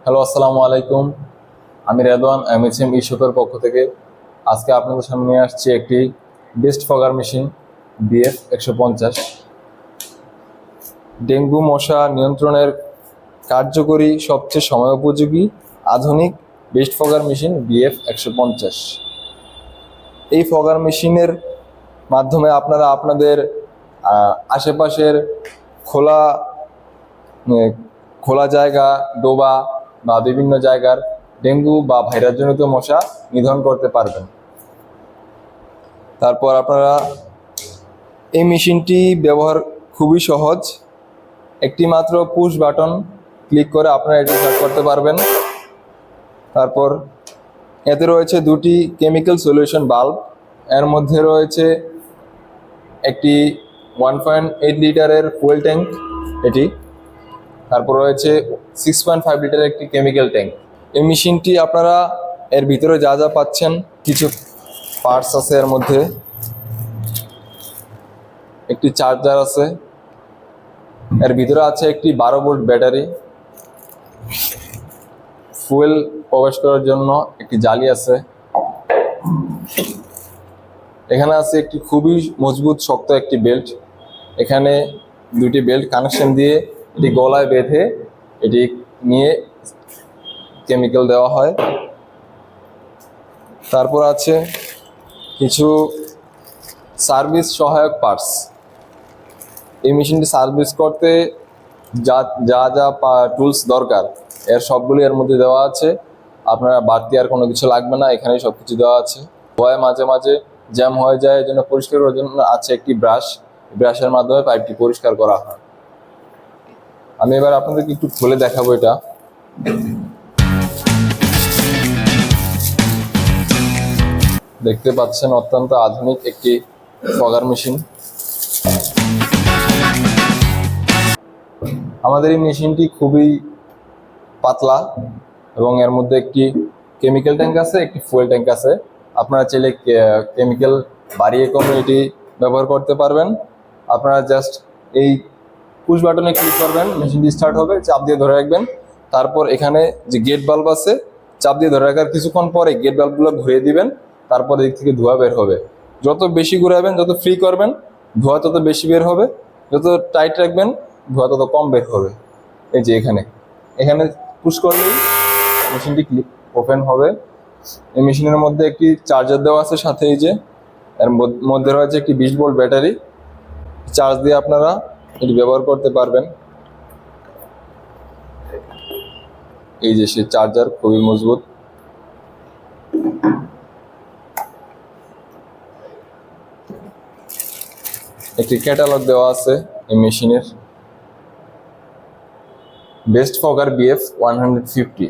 Hello, আসসালামু আলাইকুম। আমি রেদওয়ান এমএচএম ইশোকের পক্ষ থেকে আজকে আপনাদের সামনে নিয়ে আসছি একটি best fogger machine BF150। Dengue মশা নিয়ন্ত্রণের কার্যকরী সবচেয়ে সময়োপযোগী আধুনিক বেস্ট ফগার মেশিন BF150। এই ফগার মেশিনের মাধ্যমে আপনারা আপনাদের আশেপাশের খোলা খোলা জায়গা, ডোবা বা বিভিন্ন জায়গার ডেঙ্গু বা ভাইরাসজনিত মশা নিধন করতে পারবেন। তারপর আপনারা এই মেশিনটি ব্যবহার খুবই সহজ। একটি মাত্র পুশ বাটন ক্লিক করে আপনারা এটি স্টার্ট করতে পারবেন। তারপর এতে রয়েছে দুটি কেমিক্যাল সলিউশন বাল্ব, এর মধ্যে রয়েছে একটি 1.8 লিটারের ফুয়েল ট্যাঙ্ক এটি, তারপর রয়েছে 6.5 লিটারের একটি কেমিক্যাল ট্যাঙ্ক। এই মেশিনটি আপনারা এর ভিতরে যা যা পাচ্ছেন, কিছু পার্টস আছে, এর মধ্যে একটি চার্জার আছে, এর ভিতরে আছে একটি 12 ভোল্ট ব্যাটারি, ফুয়েল প্রবেশ করার জন্য একটি জালি আছে, এখানে আছে একটি খুবই মজবুত শক্ত একটি বেল্ট। এখানে দুটি বেল্ট কানেকশন দিয়ে এটি গলায় বেঁধে এটি নিয়ে কেমিক্যাল দেওয়া হয়। তারপর আছে কিছু সার্ভিস সহায়ক পার্টস। এই মেশিনটি সার্ভিস করতে যা যা যা টুলস দরকার এর সবগুলি এর মধ্যে দেওয়া আছে। আপনারা বাড়তি আর কোনো কিছু লাগবে না, এখানেই সব কিছু দেওয়া আছে। ধোয়ায় মাঝে মাঝে জ্যাম হয়ে যায়, এর জন্য পরিষ্কার করার জন্য আছে একটি ব্রাশের মাধ্যমে পাইপটি পরিষ্কার করা হয়। আমি এবার আপনাদেরকে একটু খুলে দেখাবো। এটা দেখতে পাচ্ছেন অত্যন্ত আধুনিক একটি ফগার মেশিন। আমাদের এই মেশিনটি খুবই পাতলা এবং এর মধ্যে একটি কেমিক্যাল ট্যাঙ্ক আছে, একটি ফুয়েল ট্যাঙ্ক আছে। আপনারা চাইলে কেমিক্যাল বাড়িয়ে কমে এটি ব্যবহার করতে পারবেন। আপনারা জাস্ট এই পুশ বাটনে ক্লিক করবেন, মেশিনটি স্টার্ট হবে, চাপ দিয়ে ধরে রাখবেন। তারপর এখানে যে গেট বাল্ব আছে, চাপ দিয়ে ধরে রাখার কিছুক্ষণ পরে গেট বাল্বগুলো ঘুরিয়ে দিবেন। তারপর এদিক থেকে ধোঁয়া বের হবে। যত বেশি ঘুরাবেন, যত ফ্রি করবেন, ধোঁয়া তত বেশি বের হবে। যত টাইট রাখবেন, ধোঁয়া তত কম বের হবে। এই যে এখানে পুশ করলেই মেশিনটি ক্লিক ওপেন হবে। এই মেশিনের মধ্যে একটি চার্জার দেওয়া আছে সাথে, এই যে এর মধ্যে রয়েছে একটি 20 ভোল্ট ব্যাটারি। চার্জ দিয়ে আপনারা এটি ব্যবহার করতে পারবেন। এই যে সেই চার্জার, খুবই মজবুত। একটি ক্যাটালগ দেওয়া আছে এই মেশিনের, বেস্ট ফগার BF150।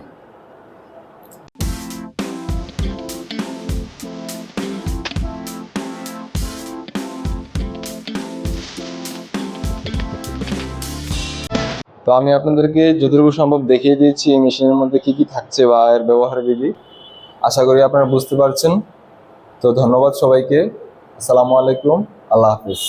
তো আমি আপনাদেরকে যতটুকু সম্ভব দেখিয়ে দিয়েছি এই মেশিনের মধ্যে কি কি থাকছে বা এর ব্যবহার বিধি। আশা করি আপনারা বুঝতে পারছেন। তো ধন্যবাদ সবাইকে। আসসালামু আলাইকুম, আল্লাহ হাফিজ।